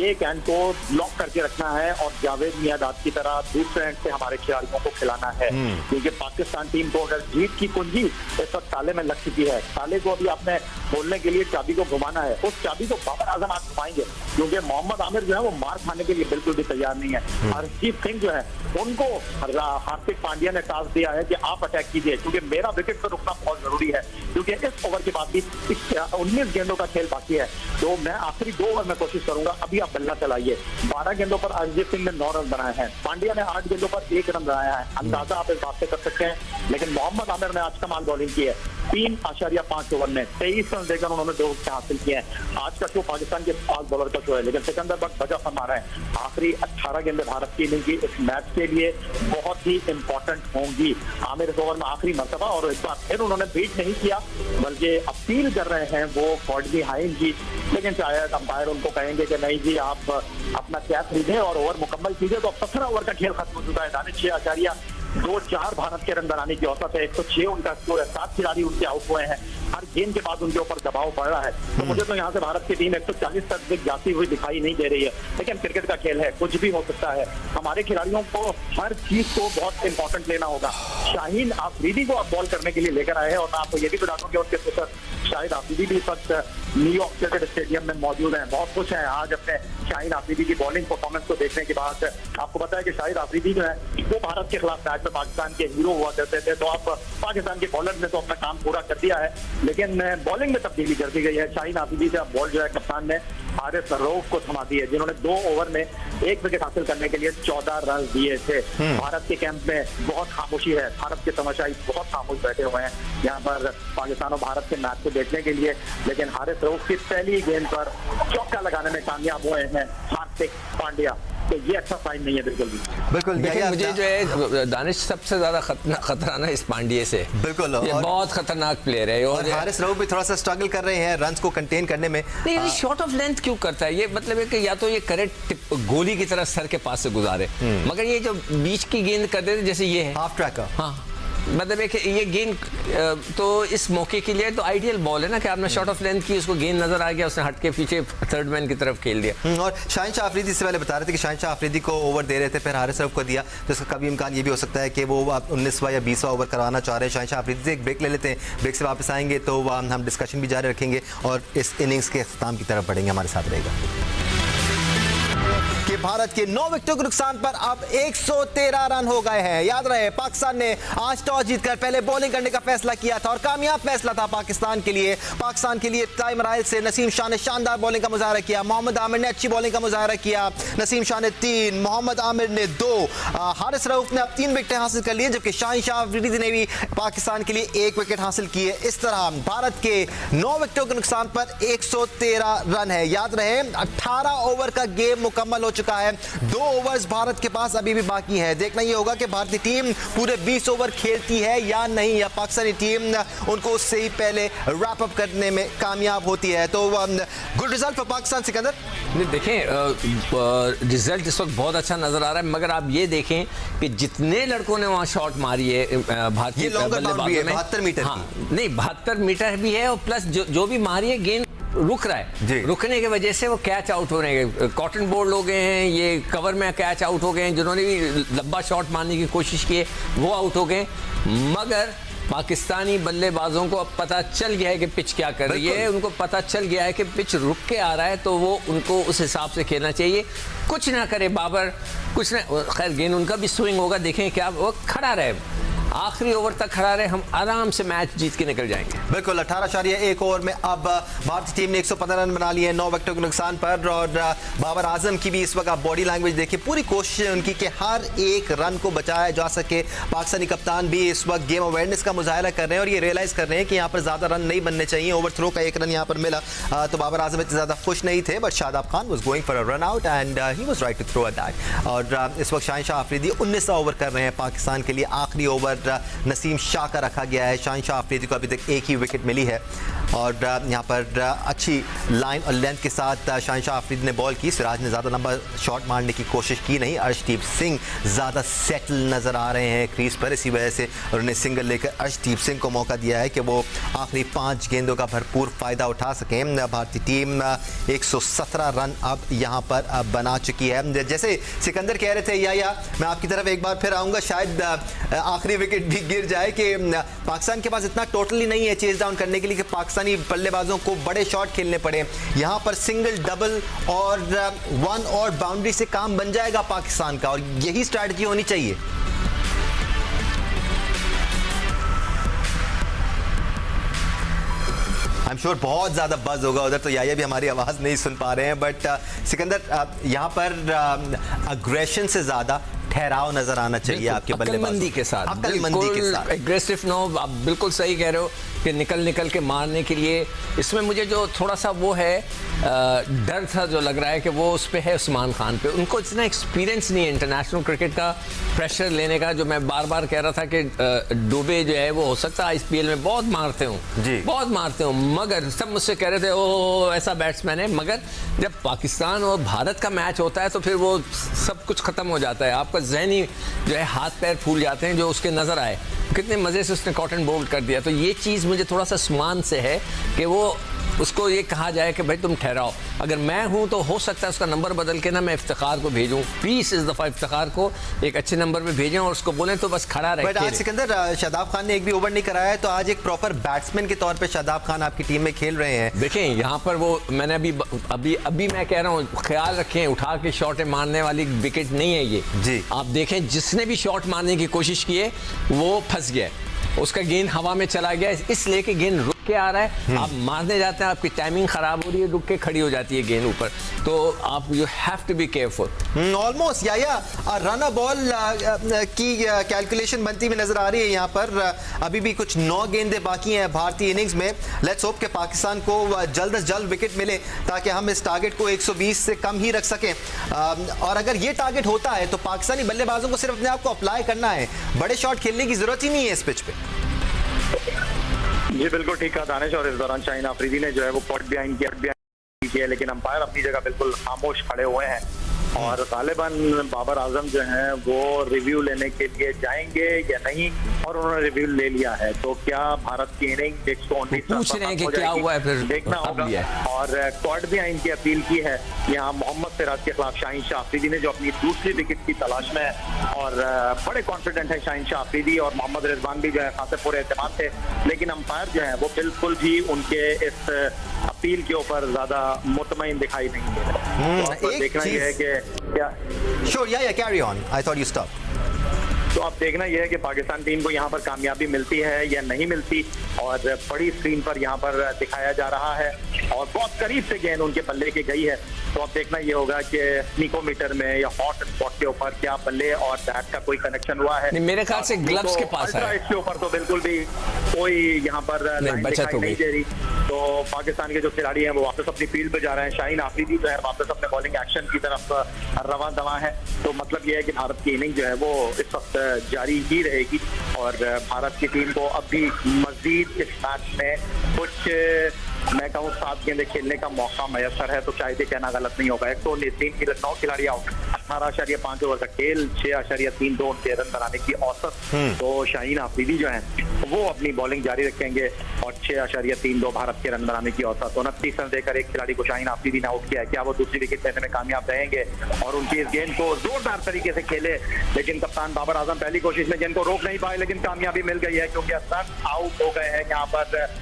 एक एंड को लॉक करके रखना है और जावेद मियादाद की तरह दूसरे एंड से हमारे खिलाड़ियों को खिलाना है, क्योंकि पाकिस्तान टीम को अगर जीत की कुंजी इस वक्त ताले में लग चुकी है। ताले को अभी आपने खोलने के लिए लिए चाबी को घुमाना है, उस चाबी को बाबर आजम आज घुमाएंगे, क्योंकि मोहम्मद आमिर जो है वो मार खाने के लिए बिल्कुल भी तैयार नहीं है। हरजीत सिंह जो है उनको हार्दिक पांड्या ने टास्क दिया है कि आप अटैक कीजिए, क्योंकि मेरा विकेट पर रुकना बहुत जरूरी है, क्योंकि इस ओवर के बाद भी 19 गेंदों का खेल बाकी है। तो मैं आखिरी 2 ओवर में कोशिश करूंगा, अभी आप बल्ला चलाइए। 12 गेंदों पर हरजीत सिंह ने 9 रन बनाए हैं, पांड्या ने 8 गेंदों पर 1 रन बनाया है। अंदाजा आप इस बात से कर सकते हैं। लेकिन मोहम्मद आमिर ने आज कमाल बॉलिंग की है, 3.5 ओवर में 23 रन देकर उन्होंने 2 विकेट हासिल किए हैं। आज का शो पाकिस्तान के फास्ट बॉलर का शो है, लेकिन सिकंदर बट बजा फरमा रहे हैं। आखिरी 18 गेंदें भारत की इनिंग की इस मैच के लिए बहुत ही इंपॉर्टेंट होंगी। आमिर इस ओवर में आखिरी मर्तबा और इस बार फिर उन्होंने बीट नहीं किया, बल्कि अपील कर रहे हैं वो फॉर्ड भी हाइन की। लेकिन शायद अंपायर उनको कहेंगे कि नहीं जी, आप अपना कैच लीजिए और ओवर मुकम्मल कीजिए। तो अब 17 ओवर का खेल खत्म हो चुका है। दानिश 6.24 भारत के रन बनाने की औसत है, 106 उनका स्कोर है, 7 खिलाड़ी उनके आउट हुए हैं। हर गेंद के बाद उनके ऊपर दबाव पड़ रहा है। तो मुझे तो यहाँ से भारत की टीम 140 तक जाती हुई दिखाई नहीं दे रही है। लेकिन क्रिकेट का खेल है, कुछ भी हो सकता है। हमारे खिलाड़ियों को हर चीज को बहुत इंपॉर्टेंट लेना होगा। शाहीन आफरीदी को आप बॉल करने के लिए लेकर आए हैं, और मैं आपको ये भी बता दूं कि उनके पुत्र शाहिद आफरीदी भी इस वक्त न्यूयॉर्क क्रिकेट स्टेडियम में मौजूद हैं। बहुत खुश हैं आज अपने शाहीन आफरीदी की बॉलिंग परफॉर्मेंस को देखने के बाद। आपको पता है कि शाहिद आफरीदी जो है वो भारत के खिलाफ मैच में पाकिस्तान के हीरो हुआ करते थे। तो अब पाकिस्तान के बॉलर ने तो अपना काम पूरा कर दिया है, लेकिन बॉलिंग में तब्दीली कर दी गई है। शाहीन आफरीदी से अब बॉल जो है कप्तान ने हारिस रऊफ को थमा दी है, जिन्होंने 2 ओवर में 1 विकेट हासिल करने के लिए 14 रन दिए थे। भारत के कैंप में बहुत खामोशी है, भारत के तमाशाई बहुत खामोश बैठे हुए हैं यहाँ पर पाकिस्तान और भारत के मैच को देखने के लिए। लेकिन हारिस रऊफ की पहली गेंद पर चौका लगाने में कामयाब हुए हैं हार्दिक पांड्या। तो ये अच्छा साइन नहीं है बिल्कुल भी। बिल्कुल। देखिए मुझे जो है दानिश सबसे ज्यादा खतरा ना इस पांड्ये से, बिल्कुल, ये बहुत खतरनाक प्लेयर है। और हारिस रऊफ भी थोड़ा सा स्ट्रगल कर रहे हैं रन्स को कंटेन करने में। नहीं, शॉर्ट ऑफ लेंथ क्यों करता है ये? मतलब है कि या तो ये करेक्ट गोली की तरह सर के पास से गुजारे, मगर ये जो बीच की गेंद कर देते जैसे ये है हाफ ट्रैकर। हाँ, मतलब है कि ये गेंद तो इस मौके के लिए तो आइडियल बॉल है ना कि आपने शॉर्ट ऑफ लेंथ की, उसको गेंद नजर आ गया, उसने हट के पीछे थर्ड मैन की तरफ खेल दिया। और शाहीन शाह अफरीदी से पहले बता रहे थे कि शाहीन शाह अफरीदी को ओवर दे रहे थे, फिर हारिस रऊफ को दिया। तो इसका कभी इम्कान ये भी हो सकता है कि वो 19वां या 20वां ओवर करवाना चाह रहे हैं शाहीन शाह अफरीदी से। एक ब्रेक ले लेते हैं, ब्रेक से वापस आएंगे तो हम डिस्कशन भी जारी रखेंगे और इस इनिंग्स के अख्ताम की तरफ बढ़ेंगे। हमारे साथ रहेगा कि भारत के 9 विकेटों के नुकसान पर अब 113 रन हो गए हैं। याद रहे पाकिस्तान ने आज टॉस जीतकर पहले बॉलिंग करने का फैसला किया था और कामयाब फैसला था पाकिस्तान के लिए। टाइम राइल से नसीम शाह ने शानदार बॉलिंग का मुजाहरा किया, मोहम्मद आमिर ने अच्छी बॉलिंग का मुजाहरा किया। नसीम शाह ने 3, मोहम्मद आमिर ने 2, हारिस रऊफ ने अब 3 विकेटें हासिल कर ली, जबकि शाहीन शाह अफरीदी ने भी पाकिस्तान के लिए 1 विकेट हासिल की है। इस तरह भारत के 9 विकेटों के नुकसान पर 113 रन है। याद रहे 18 ओवर का गेम मुकम्मल हो चुका है, 2 ओवर्स भारत के पास अभी भी बाकी है। देखना यह होगा कि भारतीय टीम पूरे 20 ओवर खेलती है या नहीं, या पाकिस्तानी टीम उनको उससे ही पहले रैप अप करने में कामयाब होती है। तो good result for Pakistan. Sikandar देखें रिजल्ट इस वक्त बहुत अच्छा नजर आ रहा है, मगर आप ये देखें कि जितने लड़कों ने वहां शॉट मारी है भारतीय बल्लेबाजों ने, 72 मीटर हाँ, नहीं 72 मीटर भी है, और प्लस जो भी मारी है गेंद रुक रहा है, रुकने की वजह से वो कैच आउट हो रहे हैं। कॉटन बोल्ड हो गए हैं, ये कवर में कैच आउट हो गए हैं, जिन्होंने भी लंबा शॉट मारने की कोशिश की है वो आउट हो गए। मगर पाकिस्तानी बल्लेबाजों को अब पता चल गया है कि पिच क्या कर रही है, उनको पता चल गया है कि पिच रुक के आ रहा है, तो वो उनको उस हिसाब से खेलना चाहिए। कुछ ना करे बाबर, कुछ ना, खैर गेंद उनका भी स्विंग होगा, देखें क्या वो खड़ा रहे, आखिरी ओवर तक खड़ा रहे, हम आराम से मैच जीत के निकल जाएंगे। बिल्कुल 18.1 ओवर में अब भारतीय टीम ने 115 रन बना लिए 9 विकेटों के नुकसान पर। और बाबर आजम की भी इस वक्त आप बॉडी लैंग्वेज देखिए, पूरी कोशिश है उनकी कि हर एक रन को बचाया जा सके। पाकिस्तानी कप्तान भी इस वक्त गेम अवेयरनेस का मुजाहरा कर रहे हैं और ये रियलाइज कर रहे हैं कि यहाँ पर ज़्यादा रन नहीं बनने चाहिए। ओवर थ्रो का 1 रन यहाँ पर मिला तो बाबर आजम इतने ज़्यादा खुश नहीं थे, but Shadab Khan was going for a run out and he was right to throw at that. और इस वक्त शाहीन शाह अफरीदी 19वां ओवर कर रहे हैं पाकिस्तान के लिए। आखिरी ओवर नसीम शाह का रखा गया है। शाहीन शाह अफरीदी को अभी तक 1 ही विकेट मिली है और यहाँ पर अच्छी लाइन और लेंथ के साथ शाहीन शाह अफरीदी ने बॉल की। सिराज ने ज़्यादा लंबा शॉट मारने की कोशिश की नहीं। अर्शदीप सिंह ज़्यादा सेटल नज़र आ रहे हैं क्रीज पर, इसी वजह से उन्होंने सिंगल लेकर अर्शदीप सिंह को मौका दिया है कि वो आखिरी 5 गेंदों का भरपूर फ़ायदा उठा सकें। भारतीय टीम 117 रन अब यहाँ पर बना चुकी है। जैसे सिकंदर कह रहे थे या मैं आपकी तरफ एक बार फिर आऊँगा, शायद आखिरी विकेट भी गिर जाए कि पाकिस्तान के पास इतना टोटली नहीं है चेज डाउन करने के लिए कि पाकिस्तान पाकिस्तानी बल्लेबाजों को बड़े शॉट खेलने पड़े, यहाँ पर सिंगल, डबल और वन और बाउंड्री से काम बन जाएगा पाकिस्तान का, और यही स्ट्रैटेजी होनी चाहिए। आई एम श्योर बहुत ज़्यादा बज़ होगा उधर, तो याया भी हमारी आवाज़ नहीं सुन पा रहे हैं, बट सिकंदर यहाँ पर अग्रेशन से ज़्यादा ठहराव नजर आना चाहिए आपके बल्लेबाजों के साथ, अक्लमंदी के साथ। एग्रेसिव नो, आप बिल्कुल सही कह रहे हो कि निकल के मारने के लिए। इसमें मुझे जो थोड़ा सा वो है डर था जो लग रहा है कि वो उस पे है उस्मान खान पे, उनको इतना एक्सपीरियंस नहीं है इंटरनेशनल क्रिकेट का प्रेशर लेने का। जो मैं बार बार कह रहा था कि दुबे जो है वो हो सकता है IPL में बहुत मारते हूँ, बहुत मारते हूँ, मगर सब मुझसे कह रहे थे ओ ऐसा बैट्समैन है, मगर जब पाकिस्तान और भारत का मैच होता है तो फिर वो सब कुछ खत्म हो जाता है, आपका ज़हनी जो है हाथ पैर फूल जाते हैं जो उसके नज़र आए। कितने मज़े से उसने कॉटन बोल्ड कर दिया। तो ये चीज़ मुझे थोड़ा सा उस्मान से है कि वो उसको ये कहा जाए कि भाई तुम ठहराओ। अगर मैं हूं तो हो सकता है उसका नंबर बदल के ना मैं इफ्तिखार को भेजूं, 20 इस दफ़ा इफ्तिखार को एक अच्छे नंबर पे भेजें और उसको बोलें तो बस खड़ा रहे। बट आज सिकंदर शादाब खान ने एक भी ओवर नहीं कराया है, तो आज एक प्रॉपर बैट्समैन के तौर पे शादाब खान आपकी टीम में खेल रहे हैं। देखें यहाँ पर वो मैंने अभी मैं कह रहा हूँ, ख्याल रखें उठा के शॉट मारने वाली विकेट नहीं है ये जी। आप देखें जिसने भी शॉट मारने की कोशिश की है वो फंस गया, उसका गेंद हवा में चला गया, इसलिए कि गेंद रुक के आ रहा है, आप मारने जाते हैं, आपकी टाइमिंग खराब हो रही है, रुक के खड़ी हो जाती है गेंद ऊपर, तो आप you have to be careful. Almost या रन बॉल की कैलकुलेशन बनती हुई नजर आ रही है यहाँ पर। अभी भी कुछ 9 गेंदें बाकी हैं भारतीय इनिंग्स में। लेट्स होप कि पाकिस्तान को जल्द से जल्द विकेट मिले ताकि हम इस टारगेट को 120 से कम ही रख सकें, और अगर ये टारगेट होता है तो पाकिस्तानी बल्लेबाजों को सिर्फ अपने आप को अप्लाई करना है, बड़े शॉट खेलने की जरूरत ही नहीं है इस पिच पे। जी बिल्कुल ठीक कहा दानिश, और इस दौरान शाहीन आफरीदी ने जो है वो पॉट बिहाइंड किया, लेकिन अंपायर अपनी जगह बिल्कुल खामोश खड़े हुए हैं, और गालिबन बाबर आजम जो हैं वो रिव्यू लेने के लिए जाएंगे या नहीं, और उन्होंने रिव्यू ले लिया है। तो क्या भारत की इनिंग 119 पूछ रहे हैं कि क्या हुआ है, फिर देखना होगा। और कॉट बिहाइंड की अपील की है यहाँ मोहम्मद सिराज के खिलाफ शाहीन शाह आफरीदी ने, जो अपनी दूसरी विकेट की तलाश में है, और बड़े कॉन्फिडेंट है शाहीन शाह आफरीदी, और मोहम्मद रिजवान भी जो है खासे पूरे एतमाद थे, लेकिन अंपायर जो है वो बिल्कुल भी उनके इस अपील के ऊपर ज्यादा मुतमईन दिखाई नहीं दे रहे। तो देखना यह है कि Sure, yeah, carry on. I thought you stopped. तो अब देखना यह है कि पाकिस्तान टीम को यहाँ पर कामयाबी मिलती है या नहीं मिलती, और बड़ी स्क्रीन पर यहाँ पर दिखाया जा रहा है, और बहुत करीब से गेंद उनके बल्ले की गई है। तो अब देखना यह होगा कि निकोमीटर में या हॉट स्पॉट के ऊपर क्या बल्ले और बैट का कोई कनेक्शन हुआ है। मेरे ख्याल से ग्लव्स के पास है, इसके ऊपर तो बिल्कुल भी कोई यहाँ पर लाइन दिखाई नहीं दे रही। तो पाकिस्तान के जो खिलाड़ी हैं वो वापस अपनी फील्ड पे जा रहे हैं। शाहीन आफरीदी जो है वापस अपने बॉलिंग एक्शन की तरफ रवां दवा है। तो मतलब ये है कि भारत की इनिंग जो है वो इस वक्त जारी ही रहेगी, और भारत की टीम को अब भी मजीद इस मैच में कुछ मैं कहूँ 7 गेंदें खेलने का मौका मैसर है, तो शायद ये कहना गलत नहीं होगा। 119 खिलाड़ी आउट, 18.5 ओवर का खेल, 6.32 उनके रन बनाने की औसत। तो शाहीन आफरीदी जो है वो अपनी बॉलिंग जारी रखेंगे, और 6.32 भारत के रन बनाने की औसत। 29 रन देकर एक खिलाड़ी को शाहीन आफरीदी ने आउट किया है। क्या वो दूसरी विकेट लेने में कामयाब रहेंगे और उनकी इस गेंद को जोरदार तरीके से खेले, लेकिन कप्तान बाबर आजम पहली कोशिश में गेंद को रोक नहीं पाए, लेकिन कामयाबी मिल गई है क्योंकि रन आउट हो गए हैं यहाँ पर।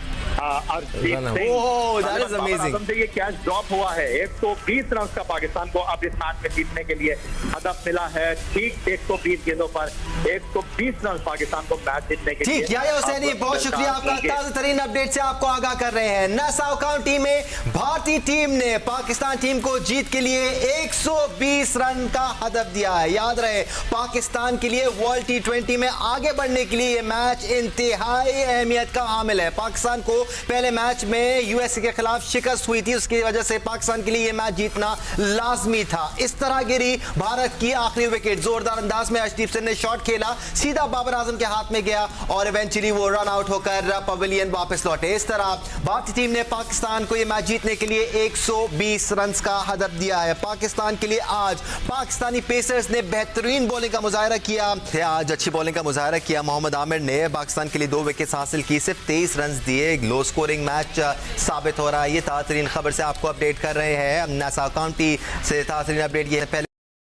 से ये कैच ड्रॉप हुआ है। 120 रन का पाकिस्तान को अब इस मैच में जीतने के लिए हदफ मिला है। ठीक 120 गेंदों पर 120 रन पाकिस्तान को मैच जीतने के लिए। ठीक, याया हुसैनी बहुत शुक्रिया आपका, ताजा तरीन अपडेट से आपको आगाह कर रहे हैं। नासाउ काउंटी में भारतीय टीम ने पाकिस्तान टीम को जीत के लिए 120 रन का हदफ दिया है। याद रहे, पाकिस्तान के लिए वर्ल्ड T20 में आगे बढ़ने के लिए यह मैच इंतहाई अहमियत का हामिल है। पाकिस्तान को पहले मैच में यूएसए के खिलाफ शिकस्त हुई थी, उसकी वजह से पाकिस्तान के लिए यह मैच जीतना लाजमी था। इस तरह गिरी भारत की आखिरी विकेट, जोरदार अंदाज में अर्शदीप सिंह ने शॉट खेला, सीधा बाबर आजम के हाथ में गया और इवेंचुअली वो रन आउट होकर पवेलियन वापस लौटे। इस तरह भारतीय टीम ने पाकिस्तान को यह मैच जीतने के लिए 120 रन का हदफ दिया है। पाकिस्तान के लिए आज पाकिस्तानी पेसर्स ने बेहतरीन बॉलिंग का मुजाहरा किया। आज अच्छी बॉलिंग का मुजाहरा किया। मोहम्मद आमिर ने पाकिस्तान के लिए 2 विकेट हासिल की, सिर्फ 23 रन दिए। लो स्कोरिंग मैच साबित हो रहा है। ये ताज़ा तरीन खबर से आपको अपडेट कर रहे हैं। नासाउ काउंटी से ताज़ा तरीन अपडेट ये है। पहले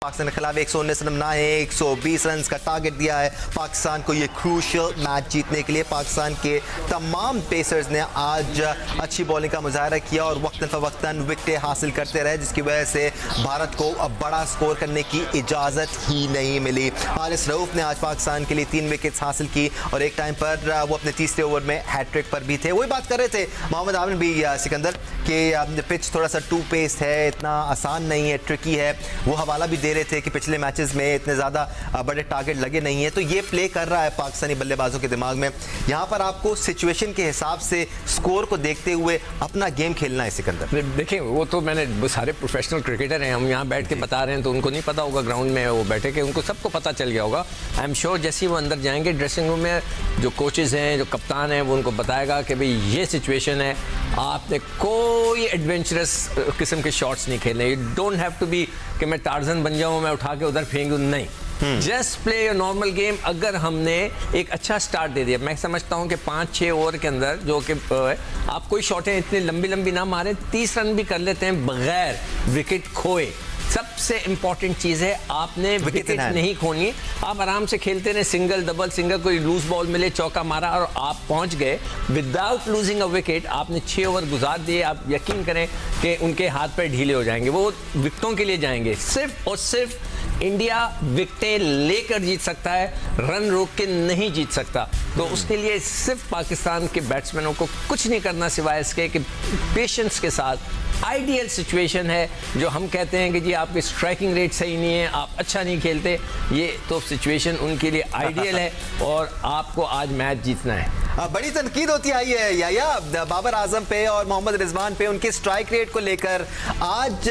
पाकिस्तान के खिलाफ 119 रन बनाए, 120 रन का टारगेट दिया है पाकिस्तान को ये क्रूशियल मैच जीतने के लिए। पाकिस्तान के तमाम पेसर्स ने आज अच्छी बॉलिंग का मुजाहरा किया और वक्तन फवक्तन विकेटें हासिल करते रहे, जिसकी वजह से भारत को अब बड़ा स्कोर करने की इजाज़त ही नहीं मिली। हारिस रऊफ ने आज पाकिस्तान के लिए 3 विकेट्स हासिल की और एक टाइम पर वो अपने तीसरे ओवर में हैट्रिक पर भी थे। वही बात कर रहे थे मोहम्मद आमिर भी सिकंदर कि पिच थोड़ा सा टू पेस्ड है, इतना आसान नहीं है, ट्रिकी है। वो हवाला भी दे रहे थे कि पिछले मैचेस में इतने ज़्यादा बड़े टारगेट लगे नहीं है, तो ये प्ले कर रहा है पाकिस्तानी बल्लेबाजों के दिमाग में। यहाँ पर आपको सिचुएशन के हिसाब से स्कोर को देखते हुए अपना गेम खेलना है सिकंदर। देखिए वो तो मैंने वो सारे प्रोफेशनल क्रिकेटर हैं, हम यहाँ बैठ के बता रहे हैं तो उनको नहीं पता होगा ग्राउंड में वो बैठे के, उनको सबको पता चल गया होगा। आई एम श्योर जैसे ही वो अंदर जाएंगे ड्रेसिंग रूम में जो कोचेज़ हैं, जो कप्तान हैं, वो उनको बताएगा कि भाई ये सिचुएशन है, आपने कोई एडवेंचरस किस्म के शॉट्स नहीं खेलने। You don't have to be कि मैं टार्जन बन जाऊँ, मैं उठा के उधर फेंक दूँ, नहीं। Just play your normal game. अगर हमने एक अच्छा स्टार्ट दे दिया, मैं समझता हूं कि 5-6 ओवर के अंदर जो कि आप कोई शॉटें इतनी लंबी लंबी ना मारें, 30 रन भी कर लेते हैं बगैर विकेट खोए। सबसे इंपॉर्टेंट चीज़ है आपने विकेट नहीं खोनी, आप आराम से खेलते रहे, सिंगल डबल सिंगल, कोई लूज बॉल मिले चौका मारा और आप पहुंच गए विदाउट लूजिंग अ विकेट। आपने 6 ओवर गुजार दिए, आप यकीन करें कि उनके हाथ पैर ढीले हो जाएंगे, वो विकेटों के लिए जाएंगे। सिर्फ और सिर्फ इंडिया विकेटें लेकर जीत सकता है, रन रोक के नहीं जीत सकता। तो उसके लिए सिर्फ पाकिस्तान के बैट्समैनों को कुछ नहीं करना सिवाय इसके कि पेशेंस के साथ आइडियल सिचुएशन है। जो हम कहते हैं कि जी आपकी स्ट्राइकिंग रेट सही नहीं है, आप अच्छा नहीं खेलते, ये तो सिचुएशन उनके लिए आइडियल है और आपको आज मैच जीतना है। बड़ी तनकीद होती आई है या बाबर आजम पे और मोहम्मद रिजवान पे उनके स्ट्राइक रेट को लेकर। आज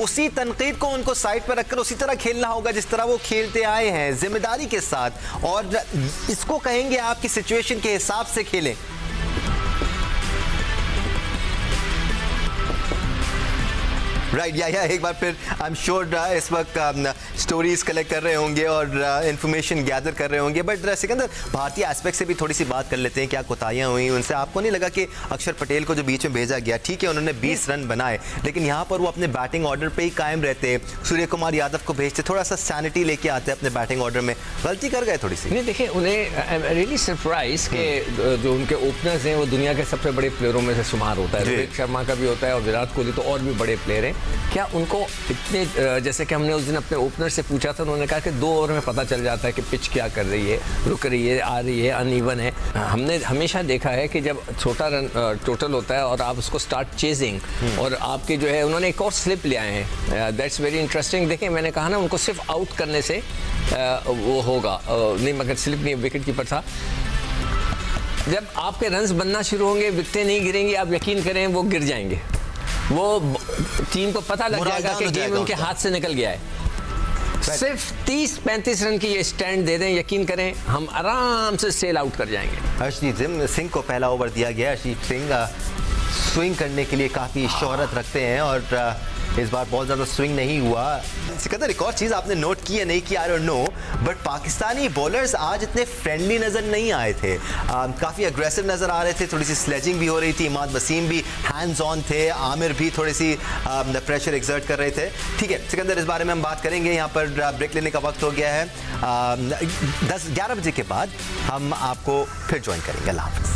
उसी तनकीद को उनको साइड पर रखकर उसी तरह खेलना होगा जिस तरह वो खेलते आए हैं, जिम्मेदारी के साथ, और इसको कहेंगे आपकी सिचुएशन के हिसाब से खेलें। राइट या एक बार फिर आई एम श्योर इस वक्त स्टोरीज कलेक्ट कर रहे होंगे और इन्फॉर्मेशन गैदर कर रहे होंगे। बट सिकंदर, भारतीय एस्पेक्ट से भी थोड़ी सी बात कर लेते हैं। क्या कोताहियाँ हुई उनसे? आपको नहीं लगा कि अक्षर पटेल को जो बीच में भेजा गया, ठीक है उन्होंने 20 रन बनाए, लेकिन यहाँ पर वो अपने बैटिंग ऑर्डर पे ही कायम रहते, सूर्य कुमार यादव को भेजते, थोड़ा सा सैनिटी लेके आते अपने बैटिंग ऑर्डर में, गलती कर गए थोड़ी सी? नहीं देखिए, उन्हें आई एम रियली सरप्राइज कि जो उनके ओपनर्स हैं वो दुनिया के सबसे बड़े प्लेयरों में से शुमार होता है। रोहित शर्मा का भी होता है और विराट कोहली तो और भी बड़े प्लेयर हैं। क्या उनको इतने, जैसे कि हमने उस दिन अपने ओपनर से पूछा था, उन्होंने कहा कि 2 ओवर में पता चल जाता है कि पिच क्या कर रही है, रुक रही है, आ रही है, अनइवन है। हमने हमेशा देखा है कि जब छोटा रन टोटल होता है और आप उसको स्टार्ट चेजिंग और आपके जो है, उन्होंने एक और स्लिप ले आए हैं, दैट्स वेरी इंटरेस्टिंग। देखिए मैंने कहा ना, उनको सिर्फ आउट करने से वो होगा नहीं, मगर स्लिप नहीं, विकेट कीपर था। जब आपके रन्स बनना शुरू होंगे, विकेटें नहीं गिरेंगी, आप यकीन करें वो गिर जाएंगे। वो टीम को पता लग जाएगा कि गेम उनके हाथ से निकल गया है। सिर्फ 30-35 रन की ये स्टैंड दे दें, यकीन करें हम आराम से सेल आउट कर जाएंगे। हर्षदीप सिंह को पहला ओवर दिया गया। हर्षदीप सिंह स्विंग करने के लिए काफ़ी शोहरत रखते हैं और इस बार बहुत ज़्यादा स्विंग नहीं हुआ। सिकंदर, एक और चीज़ आपने नोट की है नहीं कि I don't know, but Pakistani bowlers आज इतने फ्रेंडली नज़र नहीं आए थे, काफ़ी अग्रेसिव नज़र आ रहे थे, थोड़ी सी स्लेजिंग भी हो रही थी, इमाद वसीम भी हैंड्स ऑन थे, आमिर भी थोड़ी सी प्रेशर एक्सर्ट कर रहे थे। ठीक है सिकंदर, इस बारे में हम बात करेंगे। यहाँ पर ब्रेक लेने का वक्त हो गया है, 10-11 बजे के बाद हम आपको फिर ज्वाइन करेंगे। अल्लाह हाफ़िज़।